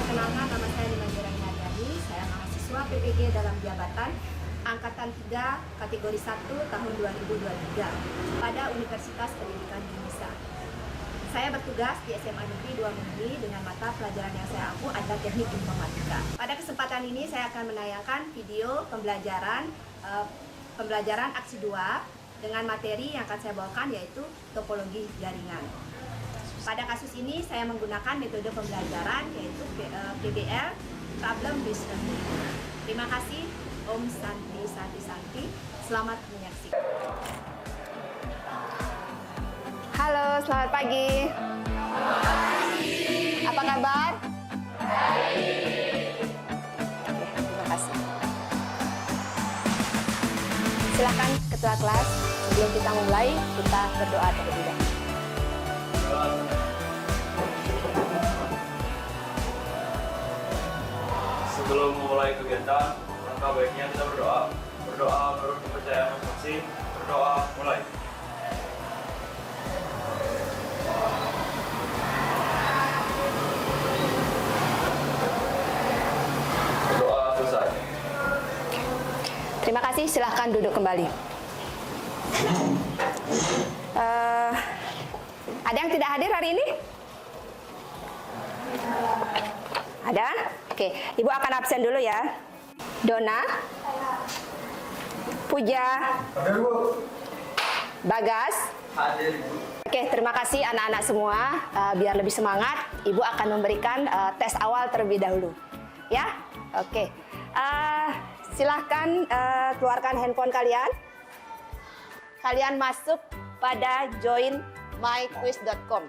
Perkenalkan, nama saya Dimanja Rahmadani. Saya mahasiswa PPG dalam jabatan Angkatan 3 kategori 1 tahun 2023 pada Universitas Pendidikan Indonesia. Saya bertugas di SMA Negeri 2 Mengwi dengan mata pelajaran yang saya ampu adalah Teknik Informatika. Pada kesempatan ini saya akan menayangkan video pembelajaran aksi 2 dengan materi yang akan saya bawakan yaitu topologi jaringan. Pada kasus ini saya menggunakan metode pembelajaran yaitu PBL, Problem Based Learning. Terima kasih. Om Santi Santi Santi. Selamat menyaksikan. Halo, selamat pagi. Apa kabar? Terima kasih. Silakan ketua kelas. Sebelum kita mulai, kita berdoa terlebih dahulu. Sebelum memulai kegiatan, langkah baiknya kita berdoa. Berdoa menurut kepercayaan masing-masing. Berdoa mulai. Berdoa selesai. Terima kasih, silahkan duduk kembali. Ada yang tidak hadir hari ini? Ada? Oke, Ibu akan absen dulu ya. Dona, Puja, Bagas. Hadir, Ibu. Oke, terima kasih anak-anak semua. Biar lebih semangat, Ibu akan memberikan tes awal terlebih dahulu. Ya, oke. Silahkan keluarkan handphone kalian. Kalian masuk pada joinmyquiz.com.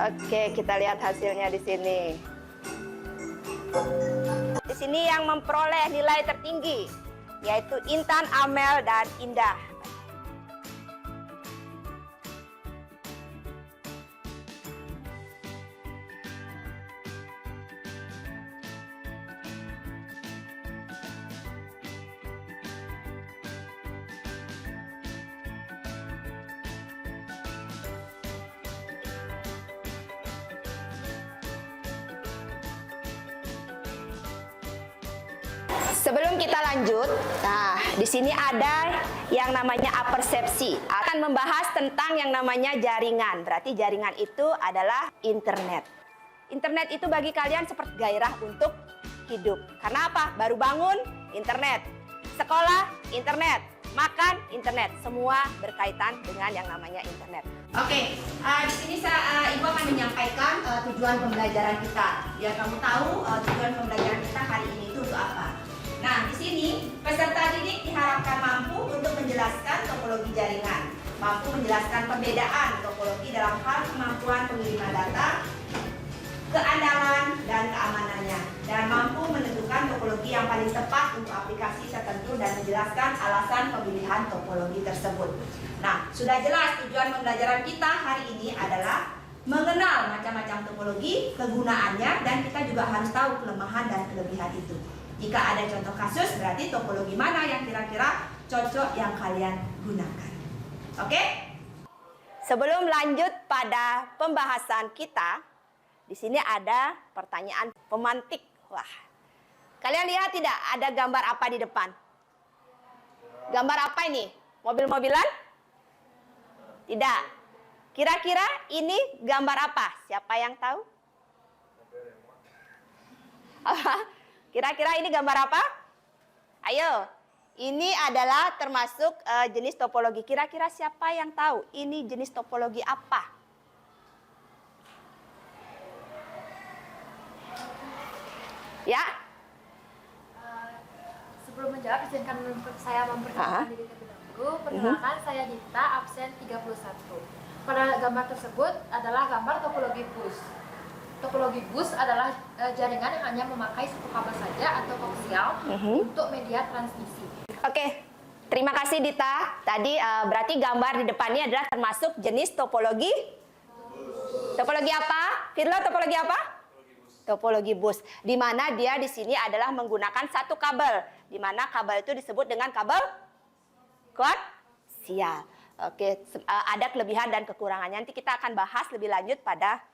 Oke, kita lihat hasilnya di sini. Di sini yang memperoleh nilai tertinggi yaitu Intan, Amel, dan Indah. Sebelum kita lanjut, nah di sini ada yang namanya apersepsi. Akan membahas tentang yang namanya jaringan. Berarti jaringan itu adalah internet. Internet itu bagi kalian seperti gairah untuk hidup. Karena apa? Baru bangun, internet. Sekolah, internet. Makan, internet. Semua berkaitan dengan yang namanya internet. Oke, di sini Ibu akan menyampaikan tujuan pembelajaran kita. Biar kamu tahu tujuan pembelajaran kita hari ini itu untuk apa. Nah, di sini peserta didik diharapkan mampu untuk menjelaskan topologi jaringan, mampu menjelaskan perbedaan topologi dalam hal kemampuan pengiriman data, keandalan dan keamanannya, dan mampu menentukan topologi yang paling tepat untuk aplikasi tertentu dan menjelaskan alasan pemilihan topologi tersebut. Nah, sudah jelas tujuan pembelajaran kita hari ini adalah mengenal macam-macam topologi, kegunaannya, dan kita juga harus tahu kelemahan dan kelebihan itu. Jika ada contoh kasus, berarti topologi mana yang kira-kira cocok yang kalian gunakan. Oke? Sebelum lanjut pada pembahasan kita, di sini ada pertanyaan pemantik. Wah, kalian lihat tidak ada gambar apa di depan? Gambar apa ini? Mobil-mobilan? Tidak. Kira-kira ini gambar apa? Siapa yang tahu? Kira-kira ini gambar apa? Ayo, Ini adalah termasuk jenis topologi. Kira-kira siapa yang tahu ini jenis topologi apa? Ya? Sebelum menjawab, izinkan saya memperkenalkan diri terlebih dahulu. Perkenalkan, saya Dita, absen 31. Pada gambar tersebut adalah gambar topologi bus. Topologi bus adalah jaringan yang hanya memakai satu kabel saja atau koaksial untuk media transmisi. Oke, terima kasih Dita. Tadi berarti gambar di depannya adalah termasuk jenis topologi. Topologi apa? Firlo, topologi apa? Topologi bus. Di mana dia di sini adalah menggunakan satu kabel. Di mana kabel itu disebut dengan kabel koaksial. Oke, ada kelebihan dan kekurangannya. Nanti kita akan bahas lebih lanjut pada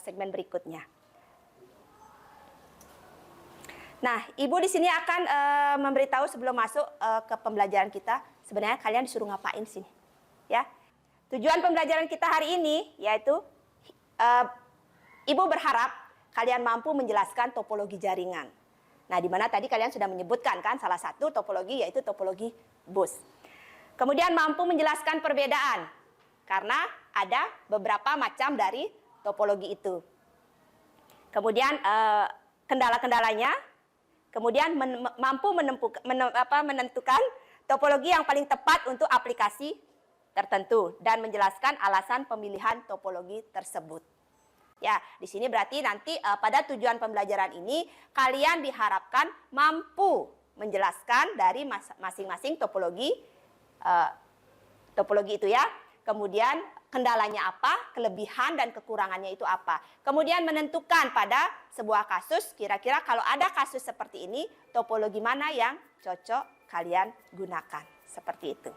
segmen berikutnya. Nah, Ibu di sini akan memberitahu sebelum masuk ke pembelajaran kita, sebenarnya kalian disuruh ngapain sini, ya? Tujuan pembelajaran kita hari ini yaitu Ibu berharap kalian mampu menjelaskan topologi jaringan. Nah, di mana tadi kalian sudah menyebutkan kan salah satu topologi yaitu topologi bus. Kemudian mampu menjelaskan perbedaan karena ada beberapa macam dari topologi itu. Kemudian kendala-kendalanya. Kemudian mampu menentukan topologi yang paling tepat untuk aplikasi tertentu dan menjelaskan alasan pemilihan topologi tersebut. Ya, di sini berarti nanti pada tujuan pembelajaran ini kalian diharapkan mampu menjelaskan dari masing-masing topologi itu ya. Kemudian kendalanya apa, kelebihan dan kekurangannya itu apa. Kemudian menentukan pada sebuah kasus, kira-kira kalau ada kasus seperti ini, topologi mana yang cocok kalian gunakan. Seperti itu.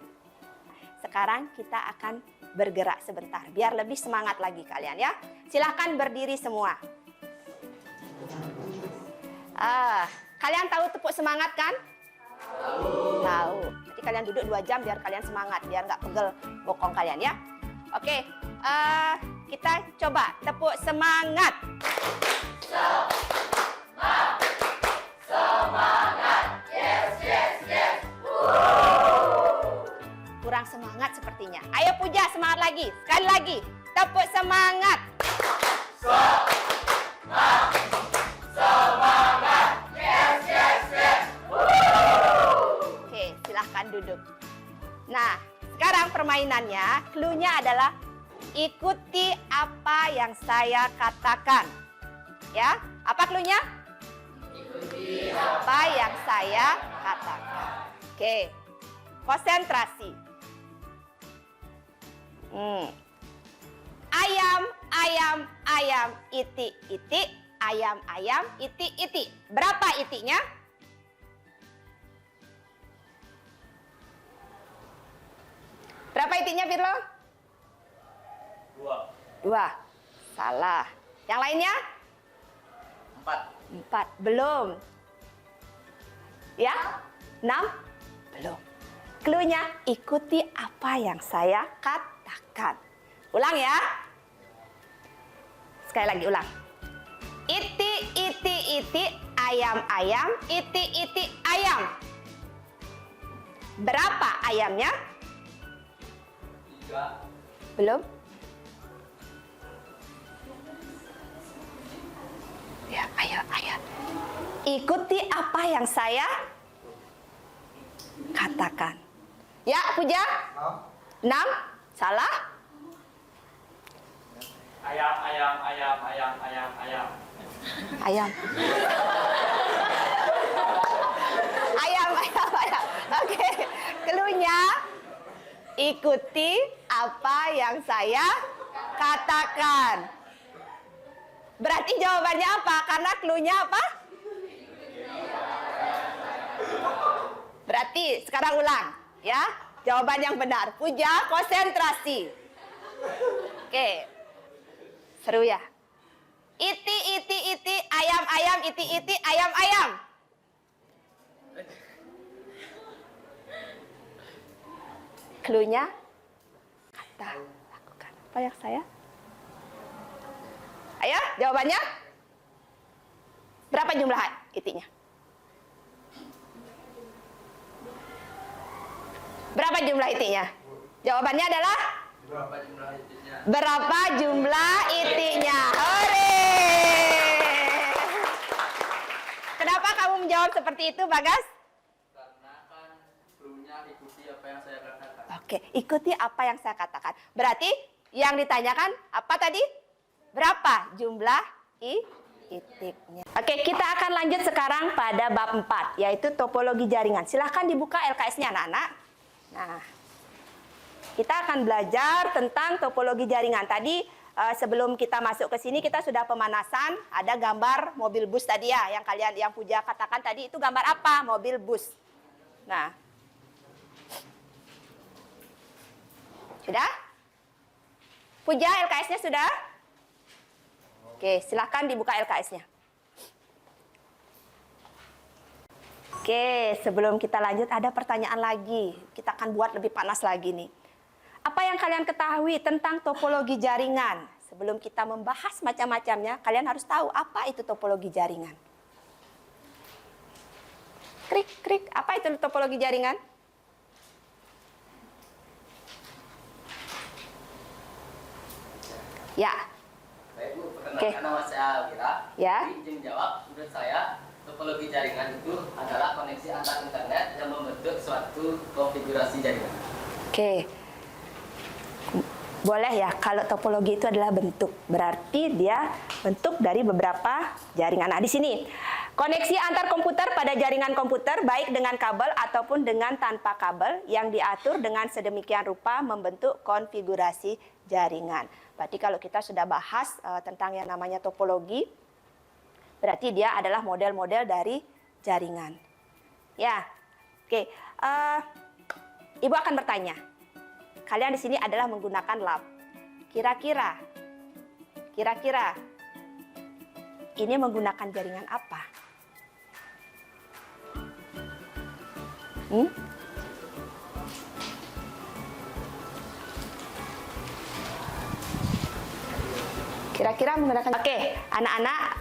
Sekarang kita akan bergerak sebentar, biar lebih semangat lagi kalian ya. Silahkan berdiri semua. Kalian tahu tepuk semangat kan? Tahu. Nanti kalian duduk 2 jam biar kalian semangat, biar nggak pegel bokong kalian ya. Oke, kita coba tepuk semangat. Semangat, yes, yes, yes. Kurang semangat sepertinya. Ayo Puja, semangat lagi. Sekali lagi, tepuk semangat. Semangat, yes, yes, yes. Oke, silahkan duduk. Nah, sekarang permainannya, clue-nya adalah ikuti apa yang saya katakan. Ya, apa clue-nya? Ikuti apa yang saya katakan. Oke, konsentrasi. Ayam, ayam, ayam, iti, iti, ayam, ayam, iti, iti. Berapa itinya? Berapa itinya, Firlo? 2. Salah. Yang lainnya? 4. Belum. Ya? 6? Belum. Clue-nya, ikuti apa yang saya katakan. Ulang ya. Sekali lagi ulang. Iti, iti, iti, ayam, ayam, iti, iti, ayam. Berapa ayamnya? 3. Belum? Ya, ayo, ayo. Ikuti apa yang saya katakan. Ya, Puja? 6. Salah? Ayam, ayam, ayam, ayam, ayam, ayam. Ayam. Ayam, ayam, ayam. Oke, clue-nya ikuti apa yang saya katakan. Berarti jawabannya apa? Karena clue-nya apa? Berarti sekarang ulang ya. Jawaban yang benar. Puja, konsentrasi. Oke. Seru ya. Iti, iti, iti, ayam, ayam, iti, iti, ayam, ayam. Clue-nya kata, lakukan apa yang saya. Ayo, jawabannya. Berapa jumlah itinya? Berapa jumlah itiknya? Jawabannya adalah Berapa jumlah itiknya? berapa jumlah itiknya? Hore! Kenapa kamu menjawab seperti itu, Bagas? Karena kan sebelumnya ikuti apa yang saya katakan. Oke, ikuti apa yang saya katakan. Berarti yang ditanyakan apa tadi? Berapa jumlah itiknya? Oke, kita akan lanjut sekarang pada bab 4, yaitu topologi jaringan. Silahkan dibuka LKS-nya, anak-anak. Nah, kita akan belajar tentang topologi jaringan. Tadi sebelum kita masuk ke sini kita sudah pemanasan, ada gambar mobil bus tadi ya, yang Puja katakan tadi itu gambar apa? Mobil bus. Nah, sudah? Puja, LKS-nya sudah? Oke, silahkan dibuka LKS-nya. Oke, sebelum kita lanjut ada pertanyaan lagi. Kita akan buat lebih panas lagi nih. Apa yang kalian ketahui tentang topologi jaringan? Sebelum kita membahas macam-macamnya, kalian harus tahu apa itu topologi jaringan. Krik, krik. Apa itu topologi jaringan? Ya. Baik Bu, Oke. perkenalkan nama saya Alvira. Ya. Izin jawab, menurut saya topologi jaringan itu adalah koneksi antar internet yang membentuk suatu konfigurasi jaringan. Oke. Boleh ya, kalau topologi itu adalah bentuk. Berarti dia bentuk dari beberapa jaringan. Nah, di sini, koneksi antar komputer pada jaringan komputer, baik dengan kabel ataupun dengan tanpa kabel, yang diatur dengan sedemikian rupa membentuk konfigurasi jaringan. Berarti kalau kita sudah bahas tentang yang namanya topologi, berarti dia adalah model-model dari jaringan. Ya, oke. Ibu akan bertanya. Kalian di sini adalah menggunakan lab. Kira-kira ini menggunakan jaringan apa? Kira-kira menggunakan. Oke, anak-anak,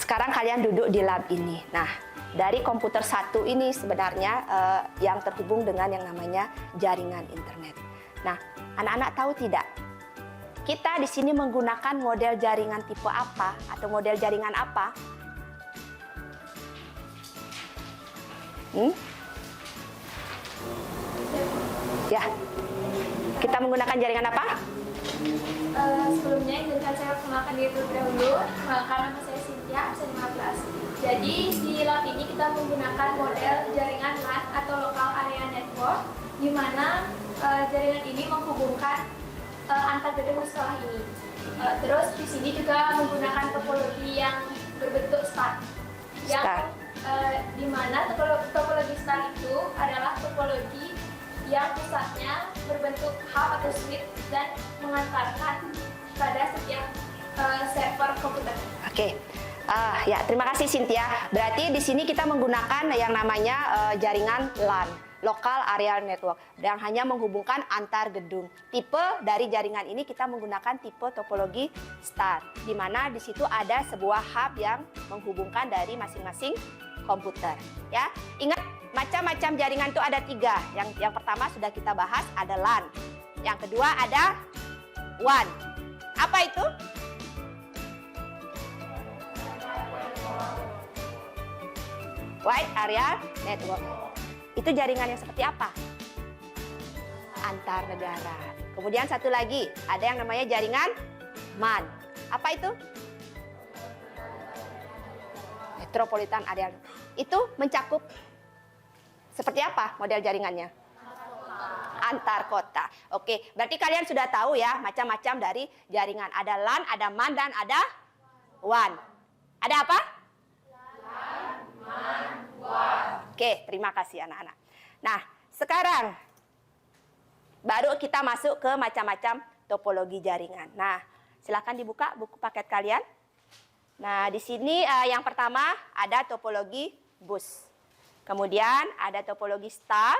sekarang kalian duduk di lab ini. Nah, dari komputer satu ini sebenarnya yang terhubung dengan yang namanya jaringan internet. Nah, anak-anak tahu tidak? Kita di sini menggunakan model jaringan tipe apa atau model jaringan apa? Ya, kita menggunakan jaringan apa? Sebelumnya izinkan saya perkenalkan diri terlebih dahulu. Perkenalkan, nama saya Cynthia, absen 15. Jadi di lab ini kita menggunakan model jaringan LAN atau Local Area Network, di mana jaringan ini menghubungkan antar gedung sekolah ini. Terus di sini juga menggunakan topologi yang berbentuk star, yang di mana topologi star itu adalah topologi yang pusatnya berbentuk hub atau switch dan mengantarkan pada setiap server komputer. Oke. Ya, terima kasih Cynthia. Berarti di sini kita menggunakan yang namanya jaringan LAN, Local Area Network, yang hanya menghubungkan antar gedung. Tipe dari jaringan ini kita menggunakan tipe topologi star, di mana di situ ada sebuah hub yang menghubungkan dari masing-masing komputer. Ya, ingat macam-macam jaringan itu ada 3. Yang pertama sudah kita bahas, ada LAN. Yang kedua ada WAN. Apa itu? Wide Area Network. Itu jaringan yang seperti apa? Antar negara. Kemudian satu lagi, ada yang namanya jaringan MAN. Apa itu? Metropolitan Area. Itu mencakup seperti apa model jaringannya? Antar kota. Oke, berarti kalian sudah tahu ya macam-macam dari jaringan. Ada LAN, ada MAN, dan ada WAN. Ada apa? Oke, terima kasih anak-anak. Nah, sekarang baru kita masuk ke macam-macam topologi jaringan. Nah, silakan dibuka buku paket kalian. Nah, di sini yang pertama ada topologi bus. Kemudian ada topologi star.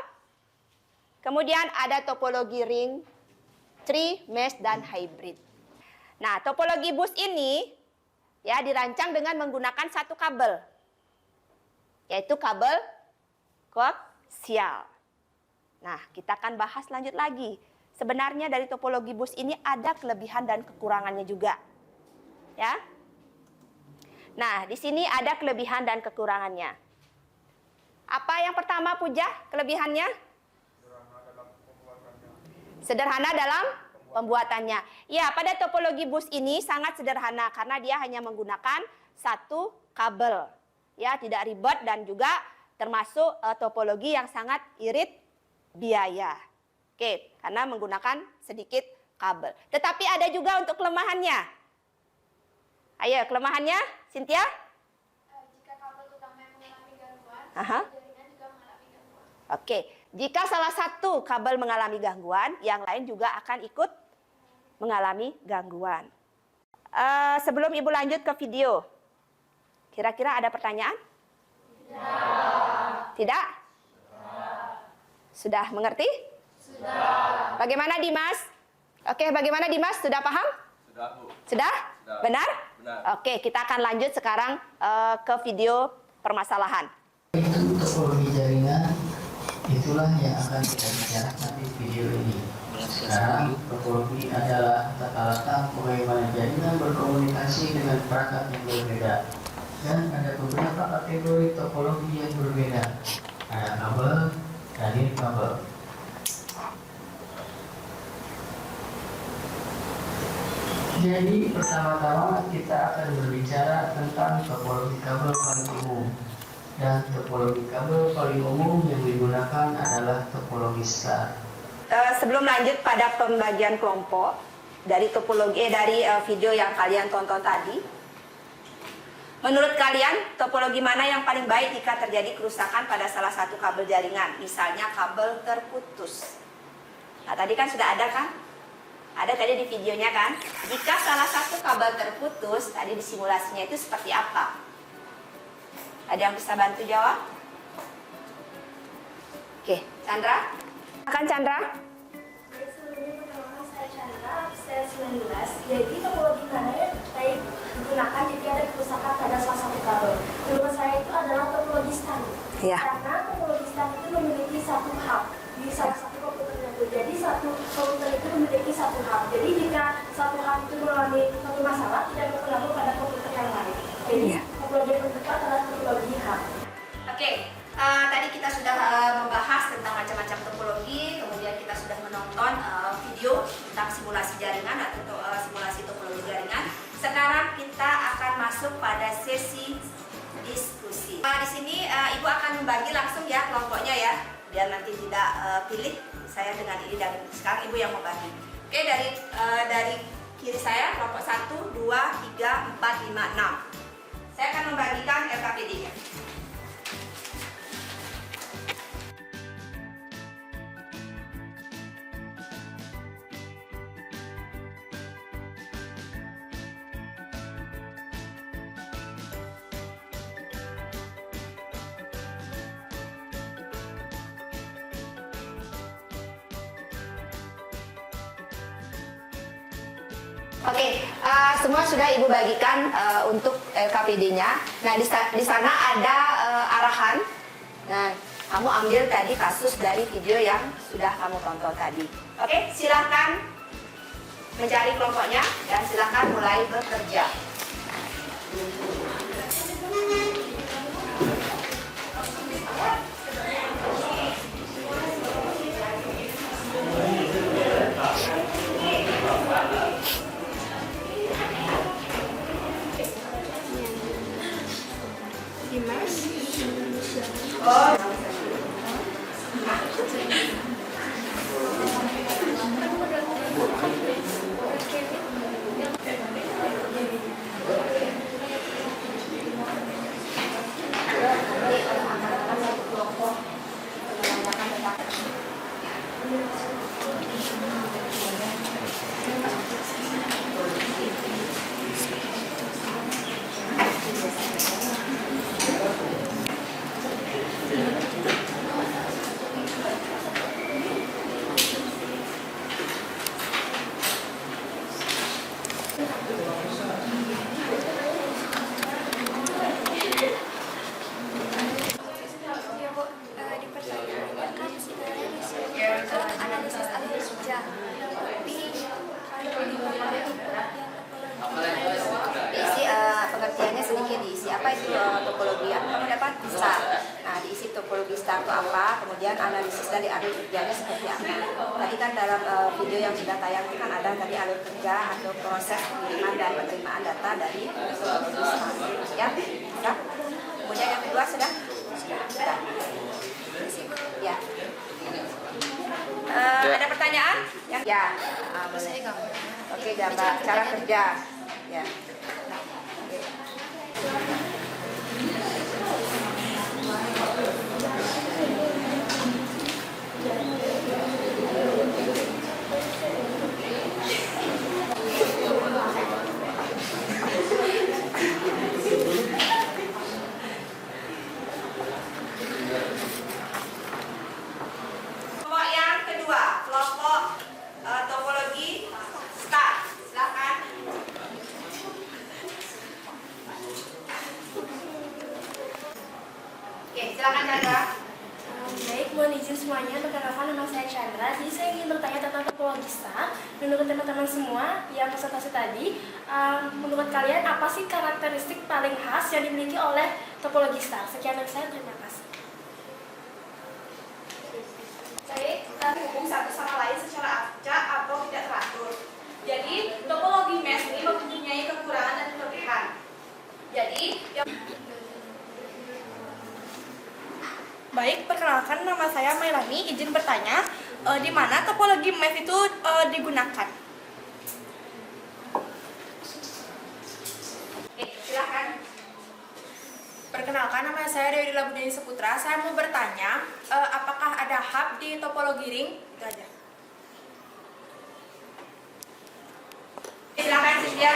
Kemudian ada topologi ring, tree, mesh, dan hybrid. Nah, topologi bus ini ya dirancang dengan menggunakan satu kabel, yaitu kabel koaksial. Nah, kita akan bahas lanjut lagi. Sebenarnya dari topologi bus ini ada kelebihan dan kekurangannya juga. Ya. Nah, di sini ada kelebihan dan kekurangannya. Apa yang pertama, Puja, kelebihannya? Sederhana dalam pembuatannya. Ya, pada topologi bus ini sangat sederhana karena dia hanya menggunakan satu kabel. Ya, tidak ribet dan juga termasuk topologi yang sangat irit biaya. Oke, karena menggunakan sedikit kabel. Tetapi ada juga untuk kelemahannya. Ayo, kelemahannya, Cynthia? Jika kabel utama yang mengalami gangguan, Aha. jaringan juga mengalami gangguan. Oke, jika salah satu kabel mengalami gangguan, yang lain juga akan ikut mengalami gangguan. Sebelum Ibu lanjut ke video, kira-kira ada pertanyaan? Tidak. Tidak? Sudah mengerti? Sudah. Bagaimana Dimas? Oke, bagaimana Dimas? Sudah paham? Sudah, Bu. Sudah? Sudah. Benar? Benar. Oke, kita akan lanjut sekarang ke video permasalahan. Itu topologi jaringan, itulah yang akan kita bicarakan di video ini. Sekarang topologi adalah tata letak bagaimana jaringan berkomunikasi dengan perangkat yang berbeda. Dan ada beberapa kategori topologi yang berbeda. Ada kabel dan nirkabel. Jadi pertama-tama kita akan berbicara tentang topologi kabel paling umum. Dan topologi kabel paling umum yang digunakan adalah topologi star. Sebelum lanjut pada pembagian kelompok dari topologi dari video yang kalian tonton tadi, menurut kalian topologi mana yang paling baik jika terjadi kerusakan pada salah satu kabel jaringan, misalnya kabel terputus? Nah, tadi kan sudah ada kan? Ada tadi di videonya kan? Jika salah satu kabel terputus, tadi di simulasinya itu seperti apa? Ada yang bisa bantu jawab? Oke, Chandra? Akan Chandra? Sebelumnya perkenalkan saya Chandra, absen 19. Jadi topologi mana yang baik digunakan jika ada kerusakan pada salah satu kabel. Menurut saya itu adalah topologi star. Iya. Karena topologi star itu memiliki satu hub di salah satu komputer tersebut. Jadi satu komputer itu memiliki satu hub. Jadi jika satu hub itu mengalami satu masalah, tidak berpengaruh pada komputer yang lain. Jadi topologi yang terdekat adalah topologi hub. Oke, tadi kita sudah membahas tentang macam-macam topologi, kemudian kita sudah menonton video tentang simulasi jaringan atau simulasi topologi jaringan. Sekarang kita akan masuk pada sesi diskusi. Di sini Ibu akan membagi langsung ya kelompoknya ya, biar nanti tidak pilih saya dengan ini dan ini. Sekarang Ibu yang membagi. Oke, dari kiri saya kelompok 1, 2, 3, 4, 5, 6. Saya akan membagikan LKPD-nya. Oke, semua sudah Ibu bagikan untuk LKPD-nya. Nah, di sana ada arahan. Nah, kamu ambil tadi kasus dari video yang sudah kamu tonton tadi. Oke, silahkan mencari kelompoknya dan silahkan mulai bekerja. kemudian analisis dari alur kerjanya seperti apa. Tadi kan dalam video yang sudah tayang itu kan ada tadi alur kerja atau proses pengiriman dan penerimaan data dari ya. Sudah. Kemudian yang kedua sudah. Ya. Ada pertanyaan? Ya. Boleh. Oke, gambar cara kerja. Ya. Oke. Kelompok yang kedua, kelompok topologi start. Silakan. Oke, silakan Chandra. Baik, mohon izin semuanya, perkenalkan nama saya Chandra. Jadi saya ingin bertanya tentang topologi star. Menurut teman-teman semua yang presentasi tadi, menurut kalian apa sih karakteristik paling khas yang dimiliki oleh topologi star? Sekian dari saya, terima kasih. Baik, terhubung satu sama lain secara acak atau tidak teratur. Jadi, topologi mesh ini mempunyai kekurangan dan kelebihan. Jadi, Baik, perkenalkan nama saya Mailani. Izin bertanya, di mana topologi mesh itu digunakan? silakan. Perkenalkan, nama saya Dewi Labudini Seputra. Saya mau bertanya, apakah ada hub di topologi ring? Itu aja. Silakan Cynthia.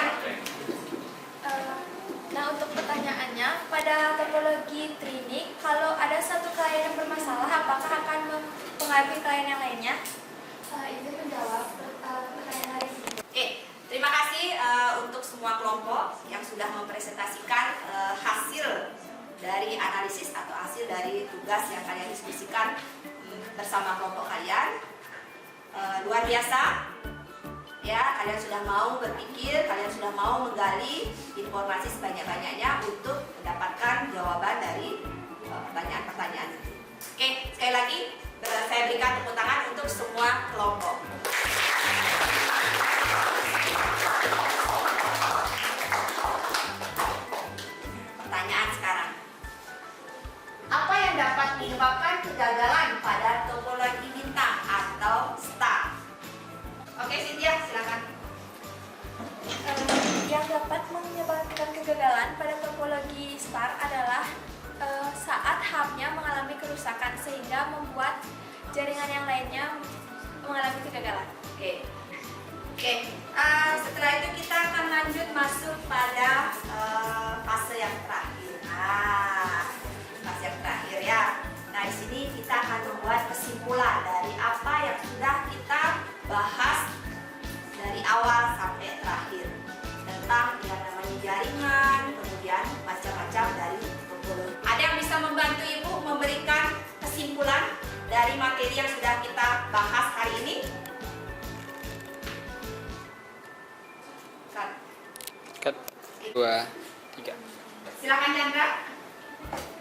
Nah, untuk pertanyaannya, pada topologi trinik, kalau ada satu klien yang bermasalah, apakah akan mempengaruhi klien yang lainnya? Itu menjawab pertanyaan hari ini. Oke, terima kasih untuk semua kelompok yang sudah mempresentasikan hasil dari analisis atau hasil dari tugas yang kalian diskusikan bersama kelompok kalian. Luar biasa. Ya, kalian sudah mau berpikir, kalian sudah mau menggali informasi sebanyak-banyaknya untuk mendapatkan jawaban dari pertanyaan-pertanyaan itu. Oke, sekali lagi saya berikan tepuk tangan untuk semua kelompok. Pertanyaan sekarang. Apa yang dapat menyebabkan kegagalan pada topologi bintang atau star? Oke, Cynthia, silakan. Yang dapat menyebabkan kegagalan pada topologi star adalah saat hubnya mengalami kerusakan sehingga membuat jaringan yang lainnya mengalami kegagalan. Oke. Setelah itu kita akan lanjut masuk pada fase yang terakhir. Fase yang terakhir ya. Nah, di sini kita akan membuat kesimpulan dari apa yang sudah kita bahas dari awal sampai terakhir tentang yang namanya jaringan, kemudian macam-macam dari topologi. Ada yang bisa membantu Ibu memberikan kesimpulan dari materi yang sudah kita bahas hari ini? Cut. 2, 3. Silakan Chandra.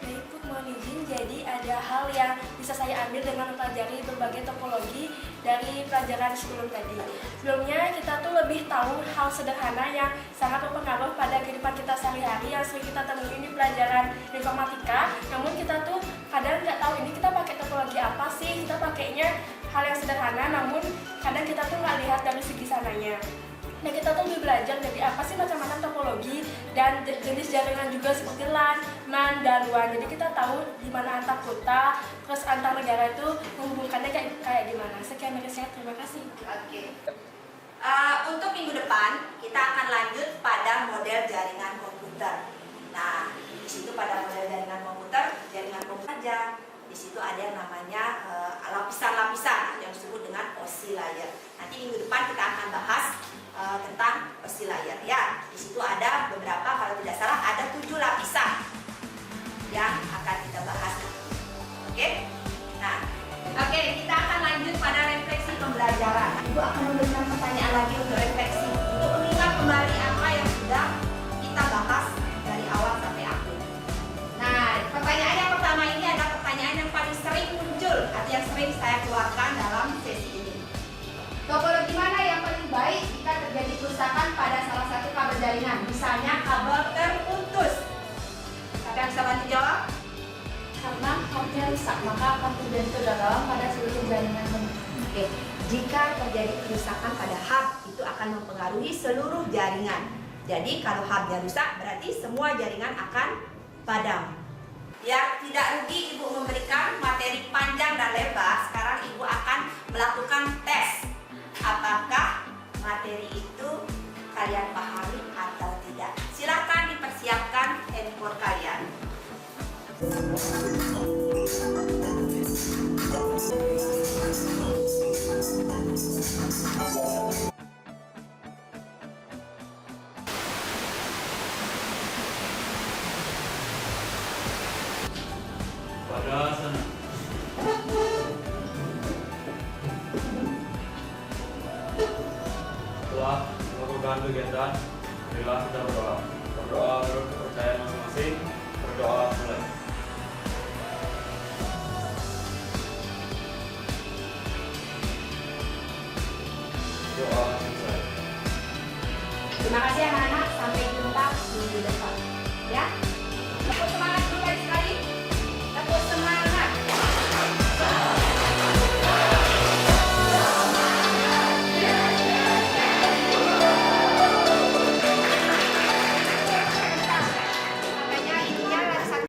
Baik, Bu, mohon izin. Jadi ada hal yang bisa saya ambil dengan mempelajari berbagai topologi dari pelajaran sebelum tadi. Sebelumnya kita tuh lebih tahu hal sederhana yang sangat berpengaruh pada kehidupan kita sehari-hari yang sering kita temuin di pelajaran informatika. Namun kita tuh kadang nggak tahu ini kita pakai topologi apa sih. Kita pakainya hal yang sederhana, namun kadang kita tuh nggak lihat dari segi sananya. Nah, kita tuh lebih belajar dari apa sih macam-macam topologi dan jenis jaringan juga seperti LAN, MAN, dan WAN. Jadi kita tahu di mana antar kota, terus antar negara itu menghubungkannya kayak gimana. Sekian dari saya, terima kasih. Oke. Untuk minggu depan kita akan lanjut pada model jaringan komputer. Nah, di situ pada model jaringan komputer aja. Di situ ada yang namanya lapisan-lapisan yang disebut dengan OSI layer. Nanti minggu depan kita akan bahas tentang OSI layer ya. Di situ ada beberapa, kalau tidak salah ada 7 lapisan yang akan kita bahas. Oke? Nah, kita akan lanjut pada refleksi pembelajaran. Ibu akan memberikan pertanyaan lagi untuk refleksi, untuk mengingat kembali apa yang sudah kita bahas dari awal sampai akhir. Nah, pertanyaan yang pertama ini adalah pertanyaan yang paling sering muncul atau saya keluarkan dalam sesi ini. Topologi mana yang paling baik jika terjadi kerusakan pada salah satu kabel jaringan? Misalnya kabel terputus. Siapa yang bisa bantu jawab? Karena hubnya rusak, maka akan terjadi kegagalan pada seluruh jaringan. Oke, jika terjadi kerusakan pada hub itu akan mempengaruhi seluruh jaringan. Jadi kalau hubnya rusak berarti semua jaringan akan padam. Biar tidak rugi Ibu memberikan materi panjang dan lebar, sekarang Ibu akan melakukan tes. Apakah materi itu kalian pahami atau tidak? Silakan dipersiapkan handphone kalian. Pada sana. Setelah melakukan kegiatan, marilah kita berdoa. Berdoa menurut kepercayaan masing-masing. Berdoa